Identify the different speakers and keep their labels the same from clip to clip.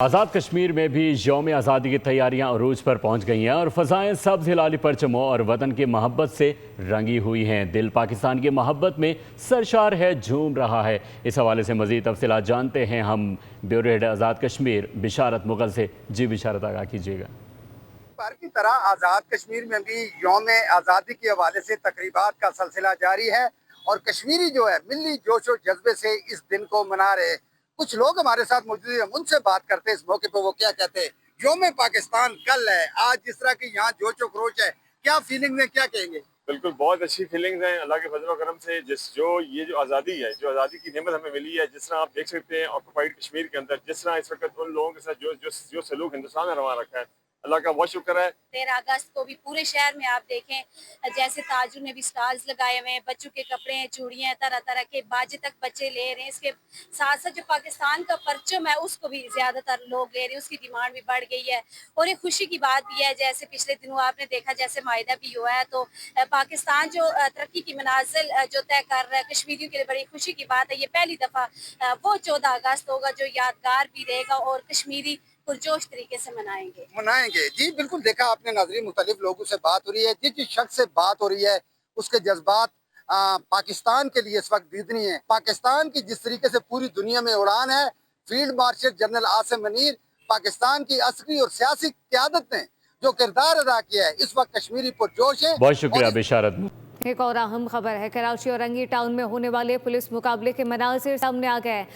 Speaker 1: आज़ाद कश्मीर में भी यौम आज़ादी की तैयारियां अरूज पर पहुंच गई हैं और फ़ज़ाएं सब्ज़ हिलाली परचमों और वतन की मोहब्बत से रंगी हुई हैं। दिल पाकिस्तान की मोहब्बत में सरशार है, झूम रहा है। इस हवाले से मज़ीद तफ़सीलात जानते हैं हम ब्यूरो हेड आज़ाद कश्मीर बिशारत मुग़ल से। जी बिशारत, आगाह कीजिएगा।
Speaker 2: बार की तरह आज़ाद कश्मीर में भी यौम आज़ादी के हवाले से तकरीबात का सिलसिला जारी है और कश्मीरी जो है मिली जोश और जज्बे से इस दिन को मना रहे। कुछ लोग हमारे साथ मौजूद हैं, उनसे बात करते हैं इस मौके पर वो क्या कहते हैं। यौम पाकिस्तान कल है, आज जिस तरह की यहाँ जोश और खरोश है, क्या फीलिंग है, क्या कहेंगे?
Speaker 3: बिल्कुल बहुत अच्छी फीलिंग्स हैं अल्लाह के फजल करम से। ये जो आज़ादी है, जो आज़ादी की नेमत हमें मिली है, जिस तरह आप देख सकते हैं ऑक्युपाइड कश्मीर के अंदर जिस तरह इस वक्त उन लोगों के साथ जो सलूक हिंदुस्तान ने रवा रखा है, अल्लाह का बहुत शुक्र है।
Speaker 4: 13 अगस्त को भी पूरे शहर में आप देखें जैसे ताजुर ने भी स्टॉल्स लगाए हुए हैं, बच्चों के कपड़े हैं, चूड़ियाँ, तरह तरह के बाजे तक बच्चे ले रहे हैं। इसके साथ साथ जो पाकिस्तान का परचम है उसको भी ज़्यादातर लोग ले रहे हैं, उसकी डिमांड भी बढ़ गई है। और ये खुशी की बात भी है, जैसे पिछले दिनों आपने देखा जैसे माहिदा भी हुआ है, तो पाकिस्तान जो तरक्की की मनाजिल जो तय कर रहा है, कश्मीरियों के लिए बड़ी खुशी की बात है। ये पहली दफ़ा वो 14 अगस्त होगा जो यादगार भी रहेगा और कश्मीरी पुरजोश तरीके से मनाएंगे।
Speaker 2: जी बिल्कुल, देखा आपने नाज़रीन, मुख्तलिफ लोगों से बात हो रही है। जिस शख्स से बात हो रही है उसके जज्बात पाकिस्तान के लिए इस वक्त दीदनी है। पाकिस्तान की जिस तरीके से पूरी दुनिया में उड़ान है, field marshal general Asim Munir, Pakistan की अस्करी और सियासी क़यादत ने जो किरदार अदा किया है, इस वक्त कश्मीरी पुरजोश है।
Speaker 1: बहुत शुक्रिया बिशारत।
Speaker 5: एक और अहम खबर है, कराची और रंगी टाउन में होने वाले पुलिस मुकाबले के मनाज़िर सामने आ गए।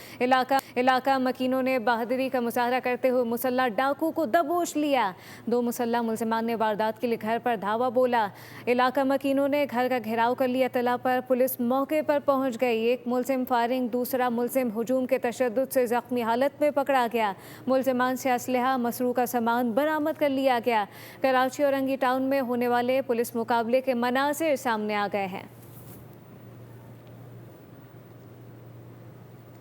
Speaker 5: इलाका मकीनों ने बहादुरी का मुजाहरा करते हुए मुसल्ला डाकू को दबोच लिया। 2 मुसल्ला मुलजिमान ने वारदात के लिए घर पर धावा बोला। इलाका मकीनों ने घर का घेराव कर लिया। इत्तला पर पुलिस मौके पर पहुंच गई। एक मुलजिम फायरिंग, दूसरा मुलजिम हुजूम के तशद्दुद से जख्मी हालत में पकड़ा गया। मुलजिमान से असलहा, मसरूक़ का सामान बरामद कर लिया गया। कराची और रंगी टाउन में होने वाले पुलिस मुकाबले के मनाज़िर सामने आ गए हैं।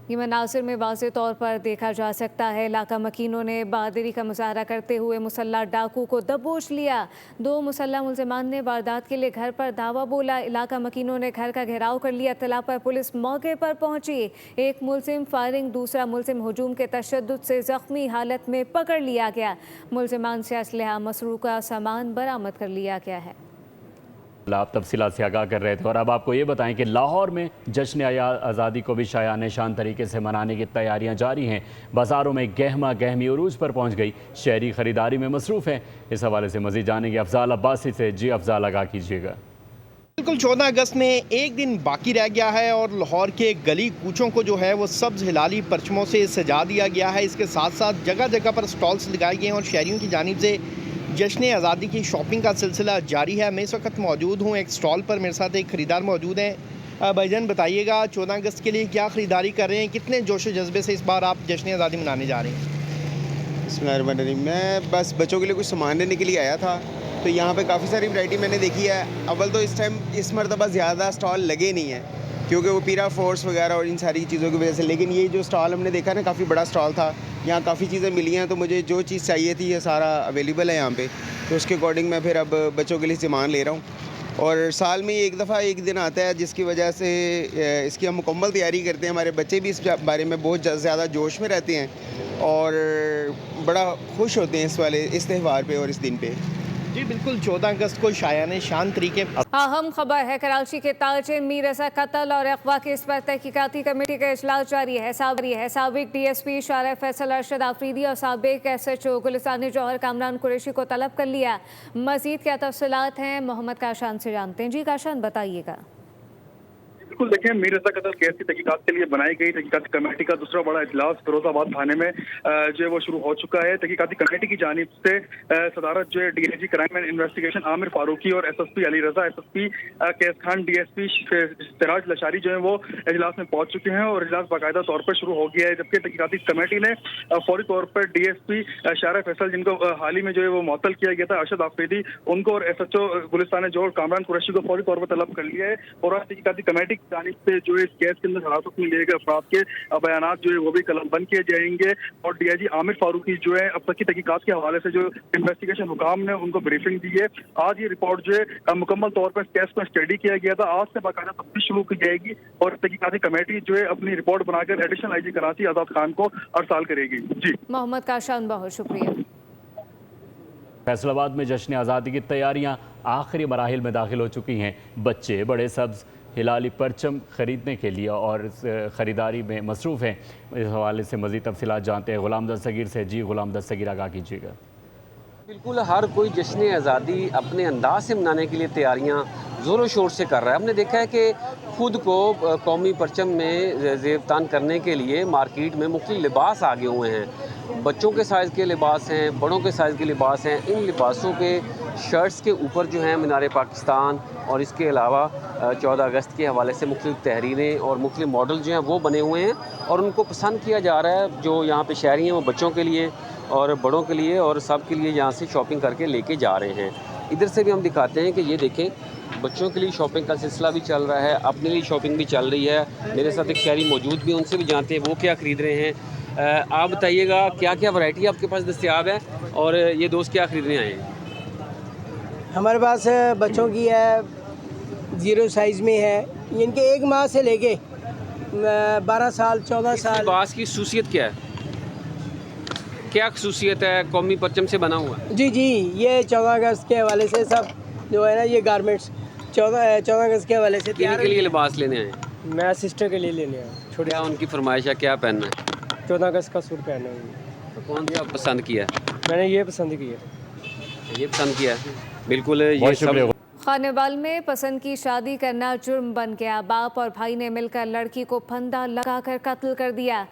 Speaker 5: ये मनाज़िर में वाज़ेह तौर पर देखा जा सकता है। इलाका मकीनों ने बहादुरी का मुजाहरा करते हुए मुसल्ला डाकू को दबोच लिया। 2 मुसल्ला मुलजिमान ने वारदात के लिए घर पर धावा बोला। इलाका मकीनों ने घर का घेराव कर लिया। इत्तला पर पुलिस मौके पर पहुंची। एक मुलजिम फायरिंग, दूसरा मुलजिम हुजूम के तशद्दुद से ज़ख्मी हालत में पकड़ लिया गया। मुलजिमान से असलहा, मसरूक़ का सामान बरामद कर लिया गया है।
Speaker 1: आप तफसीलात से आगाह कर रहे थे और अब आपको ये बताएं कि लाहौर में जश्न आज़ादी को भी शायान शान तरीके से मनाने की तैयारियां जारी हैं। बाज़ारों में गहमा गहमी उरूज पर पहुंच गई, शहरी ख़रीदारी में मसरूफ़ हैं। इस हवाले से मज़ीद जानेंगे अफजाल अब्बासी से। जी अफजाल, आगाह कीजिएगा।
Speaker 6: बिल्कुल 14 अगस्त में एक दिन बाकी रह गया है और लाहौर के गली कूचों को जो है वो सब्ज़ हिलाली परचमों से सजा दिया गया है। इसके साथ साथ जगह जगह पर स्टॉल्स लगाए गए हैं और शहरियों की जानिब से जश्न आज़ादी की शॉपिंग का सिलसिला जारी है। मैं इस वक्त मौजूद हूँ एक स्टॉल पर, मेरे साथ एक ख़रीदार मौजूद हैं। भाईजान बताइएगा, 14 अगस्त के लिए क्या ख़रीदारी कर रहे हैं, कितने जोश व जज्बे से इस बार आप जश्न आज़ादी मनाने जा रहे हैं?
Speaker 7: बिस्मिल्लाहिर्रहमानिर्रहीम। मैं बस बच्चों के लिए कुछ सामान लेने के लिए आया था, तो यहाँ पे काफ़ी सारी वैरायटी मैंने देखी है। अव्वल तो इस मरतबा ज़्यादा स्टॉल लगे नहीं हैं क्योंकि वो पीरा फोर्स वगैरह और इन सारी चीज़ों की वजह से, लेकिन ये जो स्टॉल हमने देखा ना, काफ़ी बड़ा स्टॉल था। यहाँ काफ़ी चीज़ें मिली हैं, तो मुझे जो चीज़ चाहिए थी ये सारा अवेलेबल है यहाँ पे, तो उसके अकॉर्डिंग मैं फिर अब बच्चों के लिए सामान ले रहा हूँ। और साल में एक दफ़ा एक दिन आता है जिसकी वजह से इसकी हम मुकम्मल तैयारी करते हैं। हमारे बच्चे भी इस बारे में बहुत ज़्यादा जोश में रहते हैं और बड़ा खुश होते हैं इस त्यौहार पे और इस दिन पे।
Speaker 6: जी बिल्कुल, 14 अगस्त को शायान शान तरीके।
Speaker 5: अहम खबर है, कराची के ताजिर मीर रज़ा कत्ल और अगवा केस पर तहकीकाती कमेटी का इजलास जारी है। साबिक DSP शारा फैसल अरशद आफरीदी और साबिक SHO गुलिस्तान जौहर कामरान कुरैशी को तलब कर लिया। मजीद क्या तफसीलात हैं, मोहम्मद काशान से जानते हैं। जी काशान, बताइएगा।
Speaker 8: बिल्कुल, देखें, मीर रज़ा कत्ल केस की तहकीकात के लिए बनाई गई तहकीकाती कमेटी का दूसरा बड़ा इजलास फिरोजाबाद थाने में जो है वो शुरू हो चुका है। तहकीकाती कमेटी की जानिब से सदारत जो है DIG crime and investigation Aamir Farooqui और SSP अली रजा, SSP कैस खान, DSP सिराज लशारी जो है वो इजलास में पहुंच चुके हैं और इजलास बाकायदा तौर पर शुरू हो गया है। जबकि तहकीकाती कमेटी ने फौरी तौर पर DSP शारा फैसल, जिनको हाल ही में जो है वो मुअत्तल किया गया था, अरशद आफरीदी, उनको और SHO गुलिस्तान जौहर कामरान कुरैशी को फौरी तौर पर तलब कर लिया है। और आज तहकीकाती कमेटी जानिब से जो है इस केस के अंदर हिरासत में लिए गए अफराद के बयानात जो है वो भी कलमबंद किए जाएंगे और डीआईजी आमिर फारूकी जो है अब तक की तहकीकात के हवाले से जो इन्वेस्टिगेशन हुकाम ने उनको ब्रीफिंग दी है। आज ये रिपोर्ट जो है मुकम्मल तौर पर इस केस को स्टडी किया गया था। आज से बाकायदा तफ्तीश शुरू की जाएगी और तहकीकाती कमेटी जो है अपनी रिपोर्ट बनाकर एडिशनल आईजी कराची आजाद खान को अरसाल करेगी। जी
Speaker 5: मोहम्मद काशान, बहुत शुक्रिया।
Speaker 1: फैसलाबाद में जश्न आज़ादी की तैयारियां आखिरी मराहिल में दाखिल हो चुकी हैं। बच्चे बड़े सब्ज़ हिलाली परचम ख़रीदने के लिए और ख़रीदारी में मसरूफ़ हैं। इस हवाले से मज़ीद तफसीलात जानते हैं गुलाम दस्तगीर से। जी गुलाम दस्तगीर, आगाह कीजिएगा।
Speaker 9: बिल्कुल, हर कोई जश्न आज़ादी अपने अंदाज से मनाने के लिए तैयारियां ज़ोरों शोर से कर रहा है। हमने देखा है कि खुद को कौमी परचम में ज़ेबतान करने के लिए मार्केट में मुख्तलिफ लिबास आगे हुए हैं। बच्चों के साइज़ के लिबास हैं, बड़ों के साइज़ के लिबास हैं। इन लिबासों के शर्ट्स के ऊपर जो हैं मीनार पाकिस्तान और इसके अलावा 14 अगस्त के हवाले से मुख्तलिफ तहरीरें और मुख्तलिफ मॉडल जो हैं वो बने हुए हैं और उनको पसंद किया जा रहा है। जो यहाँ पे शहरी हैं वो बच्चों के लिए और बड़ों के लिए और सब के लिए यहाँ से शॉपिंग करके लेके जा रहे हैं। इधर से भी हम दिखाते हैं कि ये देखें, बच्चों के लिए शॉपिंग का सिलसिला भी चल रहा है, अपने लिए शॉपिंग भी चल रही है। मेरे साथ एक शहरी मौजूद भी, उनसे भी जानते हैं वो क्या ख़रीद रहे हैं। आप बताइएगा क्या क्या वैरायटी आपके पास दस्तयाब है और ये दोस्त क्या ख़रीदने आए हैं?
Speaker 10: हमारे पास बच्चों की है, 0 साइज़ में है, इनके 1 माह से लेके 12 साल 14 साल।
Speaker 9: लिबास की खसूसियत क्या है? क्या खसूसियत है? कौमी परचम से बना हुआ?
Speaker 10: जी जी, ये 14 अगस्त के हवाले से सब जो है ना, ये गारमेंट्स 14 अगस्त के हवाले से
Speaker 9: किन के लिए लिबास लेने आए?
Speaker 10: मैं सिस्टर के लिए लेने आया।
Speaker 9: छोटे उनकी फरमाइश है, क्या पहनना है?
Speaker 10: 14 अगस्त का सूट पहनना है।
Speaker 9: तो कौन सा पसंद किया?
Speaker 10: मैंने ये पसंद किया।
Speaker 9: ये पसंद किया है, बिल्कुल। ये सब
Speaker 5: खानेवाल में पसंद की शादी करना जुर्म बन गया। बाप और भाई ने मिलकर लड़की को फंदा लगाकर कत्ल कर दिया।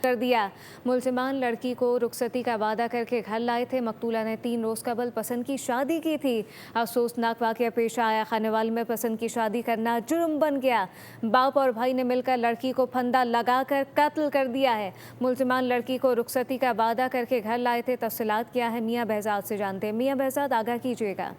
Speaker 5: मुलजिमान लड़की को रुखसती का वादा करके घर लाए थे। मकतूला ने 3 रोज़ कबल पसंद की शादी की थी। अफसोसनाक वाक़या पेश आया। खानेवाल में पसंद की शादी करना जुर्म बन गया। बाप और भाई ने मिलकर लड़की को फंदा लगाकर कत्ल कर दिया है। मुलजिमान लड़की को रुखसती का वादा करके घर लाए थे। तफसीलात क्या है, मियाँ बहजाद से जानते हैं। मियाँ बहजाद, आगाह कीजिएगा।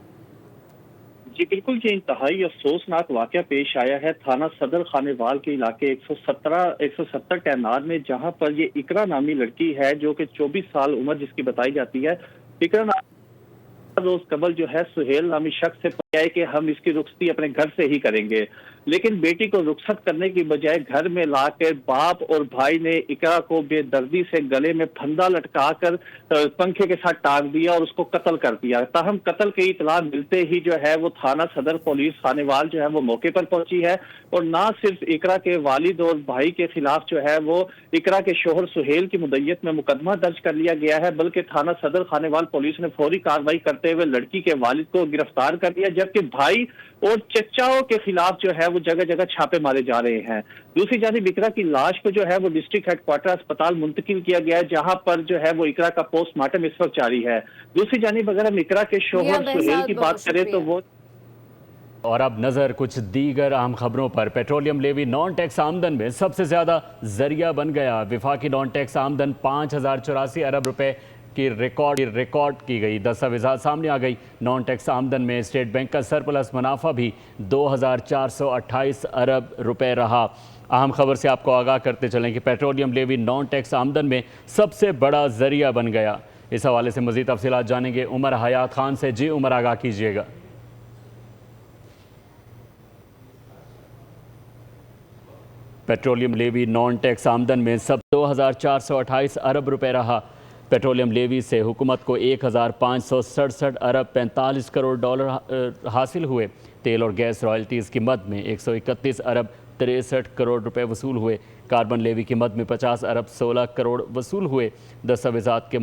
Speaker 11: जी बिल्कुल, ये इंतहाई अफसोसनाक वाक़या पेश आया है थाना सदर खानेवाल के इलाके 170 टैनार में, जहां पर ये इकरा नामी लड़की है जो कि 24 साल उम्र जिसकी बताई जाती है। इकरा रोज कबल जो है सुहेल नामी शख्स से है कि हम इसकी रुखसती अपने घर से ही करेंगे, लेकिन बेटी को रुखसत करने की बजाय घर में लाकर बाप और भाई ने इकरा को बेदर्दी से गले में फंदा लटकाकर पंखे के साथ टांग दिया और उसको कत्ल कर दिया। ताहम कत्ल की इतला मिलते ही जो है वो थाना सदर पुलिस खानेवाल जो है वो मौके पर पहुंची है और ना सिर्फ इकरा के वालिद और भाई के खिलाफ जो है वो इकरा के शोहर सुहेल की मुद्दत में मुकदमा दर्ज कर लिया गया है, बल्कि थाना सदर खानेवाल पुलिस ने फौरी कार्रवाई करते हुए लड़की के वालिद को गिरफ्तार कर लिया, जबकि भाई और चचाओं के खिलाफ जो है वो जगह जगह छापे मारे जा रहे हैं। दूसरी जानिब इकरा की लाश को जो है वो डिस्ट्रिक्ट हेडक्वार्टर अस्पताल मुंतकिल किया गया है, जहां पर जो है वो इकरा का पोस्टमार्टम इस वक्त जारी है। दूसरी जानिब अगर हम इकरा के शोहर सुहेल की बात करें तो वो।
Speaker 1: और अब नज़र कुछ दीगर अहम खबरों पर। पेट्रोलियम लेवी नॉन टैक्स आमदन में सबसे ज़्यादा जरिया बन गया। विफाकी नॉन टैक्स आमदन 5084 अरब रुपए की रिकॉर्ड की गई। दस्तावेज़ात सामने आ गई। नॉन टैक्स आमदन में स्टेट बैंक का सरप्लस मुनाफा भी 2428 अरब रुपए रहा। अहम खबर से आपको आगाह करते चलें कि पेट्रोलियम लेवी नॉन टैक्स आमदन में सबसे बड़ा जरिया बन गया। इस हवाले से मज़ीद तफसीलात जानेंगे उमर हयात खान से। जी उमर, आगाह कीजिएगा। पेट्रोलियम लेवी नॉन टैक्स आमदन में सब 2428 अरब रुपए रहा। पेट्रोलियम लेवी से हुकूमत को 1567 अरब 45 करोड़ डॉलर हासिल हुए। तेल और गैस रॉयल्टीज़ की मद में 131 अरब 63 करोड़ रुपए वसूल हुए। कार्बन लेवी की मद में 50 अरब 16 करोड़ वसूल हुए। दस्तावेज़ात के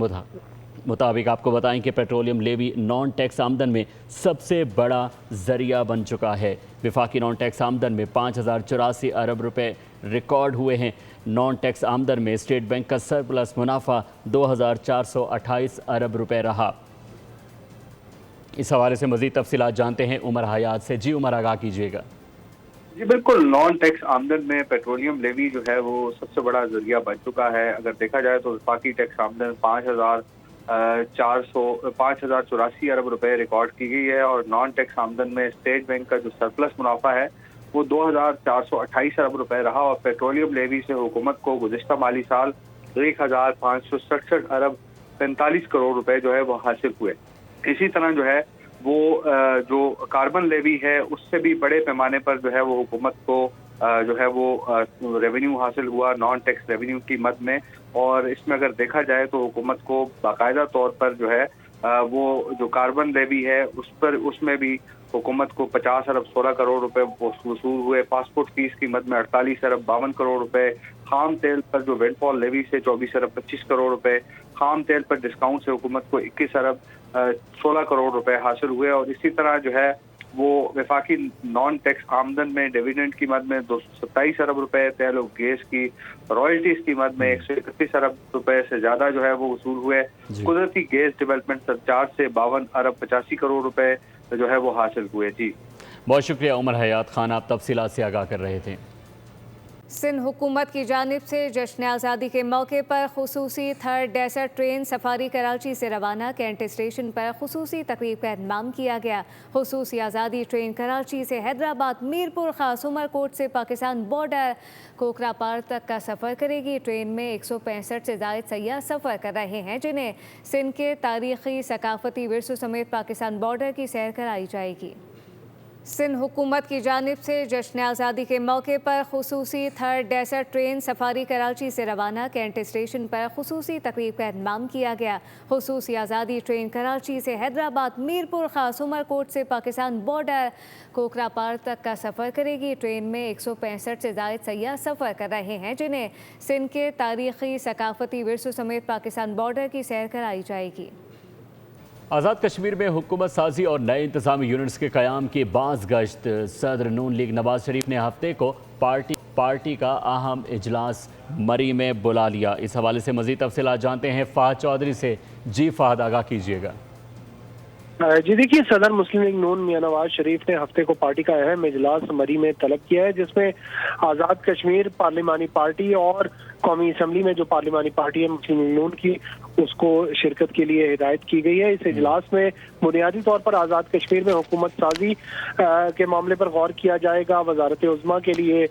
Speaker 1: मुताबिक आपको बताएं कि पेट्रोलियम लेवी नॉन टैक्स आमदन में सबसे बड़ा जरिया बन चुका है। विफाकी नॉन टैक्स आमदन में 5084 अरब रुपए रिकॉर्ड हुए हैं। नॉन टैक्स आमदन में स्टेट बैंक का सरप्लस मुनाफा 2428 अरब रुपए रहा। इस हवाले से मज़ीद तफसीलात जानते हैं उमर हयात से। जी उमर, आगाह कीजिएगा।
Speaker 12: जी बिल्कुल, नॉन टैक्स आमदन में पेट्रोलियम लेवी जो है वो सबसे बड़ा जरिया बन चुका है। अगर देखा जाए तो विफाकी टैक्स आमदन 5084 अरब रुपए रिकॉर्ड की गई है और नॉन टैक्स आमदन में स्टेट बैंक का जो सरप्लस मुनाफा है वो 2,428 अरब रुपए रहा और पेट्रोलियम लेवी से हुकूमत को गुज़िश्ता माली साल 1,567 अरब 45 करोड़ रुपए जो है वो हासिल हुए। इसी तरह जो है वो जो कार्बन लेवी है उससे भी बड़े पैमाने पर जो है वो हुकूमत को जो है वो रेवेन्यू हासिल हुआ नॉन टैक्स रेवेन्यू की मद में। और इसमें अगर देखा जाए तो हुकूमत को बाकायदा तौर पर जो है वो जो कार्बन लेवी है उसमें भी हुकूमत को 50 अरब 16 करोड़ रुपए वसूल हुए। पासपोर्ट फीस की मद में 48 अरब 52 करोड़ रुपए, खाम तेल पर जो विंडफॉल लेवी से 24 अरब 25 करोड़ रुपए, खाम तेल पर डिस्काउंट से हुकूमत को 21 अरब 16 करोड़ रुपए हासिल हुए। और इसी तरह जो है वो वफाकी नॉन टैक्स आमदन में डिविडेंड की मद में 227 अरब रुपए, तेल और गैस की रॉयल्टीज की मद में 131 अरब रुपए से ज्यादा जो है वो वसूल हुए। कुदरती गैस डेवलपमेंट सरचार्ज से 52 अरब 85 करोड़ रुपए जो है वो हासिल हुए। जी
Speaker 1: बहुत शुक्रिया उमर हयात खान, आप तफसीलात से आगाह कर रहे थे।
Speaker 5: सिंध हुकूमत की जानिब से जश्न आज़ादी के मौके पर खुसूसी third desert train safari Karachi से रवाना। कैंट स्टेशन पर खुसूसी तकरीब का इंतजाम किया गया। खुसूसी आज़ादी ट्रेन कराची से हैदराबाद, मीरपुर खास, उमरकोट से पाकिस्तान बॉर्डर, कोकरापार तक का सफ़र करेगी। ट्रेन में 165 से ज़ायद सयाह सफ़र कर रहे हैं, जिन्हें सिंध के तारीख़ी सकाफ़ती विरसों समेत पाकिस्तान बॉर्डर की सैर कराई जाएगी। सिंध हुकूमत की जानिब से जश्न आज़ादी के मौके पर खुसूसी third desert train safari Karachi से रवाना। कैंट स्टेशन पर खुसूसी तकरीब का इंतजाम किया गया। खुसूसी आज़ादी ट्रेन कराची से हैदराबाद, मीरपुर खास, उमरकोट से पाकिस्तान बॉर्डर, कोकरापार तक का सफ़र करेगी। ट्रेन में 165 से ज़ायद सयाह सफ़र कर रहे हैं, जिन्हें सिंध के तारीख़ी सकाफ़ती विरसों समेत पाकिस्तान बॉर्डर की सैर कराई जाएगी।
Speaker 1: आज़ाद कश्मीर में हुकूमत साजी और नए इंतज़ामी यूनिट्स के क़याम की बाज़ गश्त। सदर नून लीग नवाज शरीफ ने हफ्ते को पार्टी का अहम इजलास मरी में बुला लिया। इस हवाले से मज़ीद तफसीलात जानते हैं फ़हद चौधरी से। जी फ़हद, आगाह कीजिएगा।
Speaker 13: जी देखिए, सदर मुस्लिम लीग नून मियां नवाज शरीफ ने हफ्ते को पार्टी का अहम इजलास मरी में तलब किया है, जिसमें आज़ाद कश्मीर पार्लिमानी पार्टी और कौमी असम्बली में जो पार्लिमानी पार्टी है मुस्लिम लीग नून की, उसको शिरकत के लिए हिदायत की गई है। इस इजलास में बुनियादी तौर पर आज़ाद कश्मीर में हुकूमत साजी के मामले पर गौर किया जाएगा। वजारत उज़्मा के लिए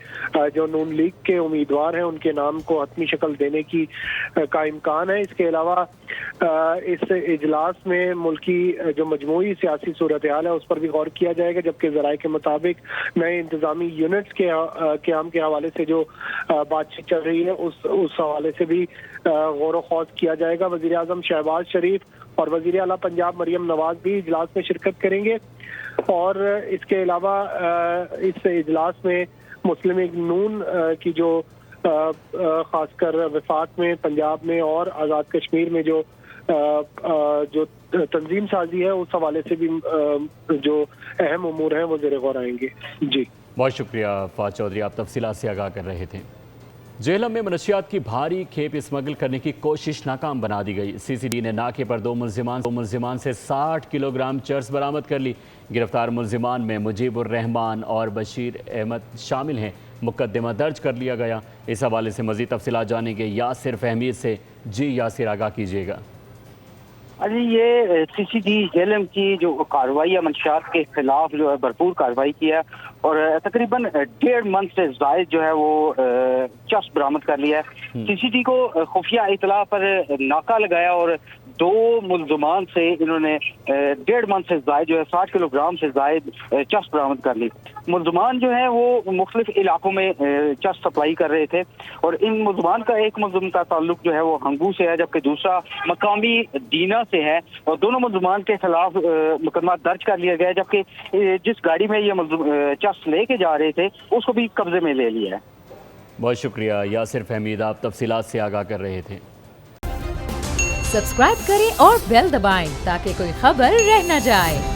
Speaker 13: जो नून लीग के उम्मीदवार हैं उनके नाम को हतमी शक्ल देने की का इम्कान है। इसके अलावा इस इजलास में मुल्की जो मजमूई सियासी सूरत हाल है उस पर भी गौर किया जाएगा, जबकि ज़राए के मुताबिक नए इंतज़ामी यूनिट्स के क़याम के हवाले से जो बातचीत चल रही है उस हवाले से भी गौर व खौज किया जाएगा। वज़ीर आज़म शहबाज शरीफ और वज़ीर आला पंजाब मरियम नवाज भी इजलास में शिरकत करेंगे। और इसके अलावा इस इजलास में मुस्लिम लीग नून की जो खासकर वफाक में, पंजाब में और आज़ाद कश्मीर में जो तंजीम साजी है उस हवाले से भी जो अहम उमूर हैं वो ज़ेरे गौर आएंगे। जी
Speaker 1: बहुत शुक्रिया फ़हद चौधरी, आप तफसीलात से आगाह कर रहे थे। जेहलम में मनशियात की भारी खेप स्मगल करने की कोशिश नाकाम बना दी गई। CCD ने नाके पर दो मुलजिमान से 60 किलोग्राम चर्स बरामद कर ली। गिरफ्तार मुलजिमान में मुजीबुर रहमान और बशीर अहमद शामिल हैं। मुकदमा दर्ज कर लिया गया। इस हवाले से मज़ीद तफसीलात जानेंगे यासिर फहमीद से। जी यासिर, आगाह कीजिएगा।
Speaker 14: अजी ये CCD जेलम की जो कार्रवाई है मंशियात के खिलाफ जो है भरपूर कार्रवाई की है और तकरीबन 1.5 मंथ से जायद जो है वो चर्स बरामद कर लिया है। CCD को खुफिया इतला पर नाका लगाया और दो मुलजमान से इन्होंने 1.5 मंथ से जायद जो है 60 किलोग्राम से जायद चर्स बरामद कर ली। मुलजमान जो है वो मुख्तलिफ इलाकों में चर्स सप्लाई कर रहे थे और इन मुलजमान का एक मुलजम का ताल्लुक जो है वो हंगू से है, जबकि दूसरा मकामी दीना से है और दोनों मुलजमान के खिलाफ मुकदमा दर्ज कर लिया गया, जबकि जिस गाड़ी में ये चर्स लेके जा रहे थे उसको भी कब्जे में ले लिया है।
Speaker 1: बहुत शुक्रिया यासिर फहमीद, आप तफसीलात से आगाह कर रहे थे।
Speaker 15: सब्सक्राइब करें और बेल दबाएं ताकि कोई खबर रह न जाए।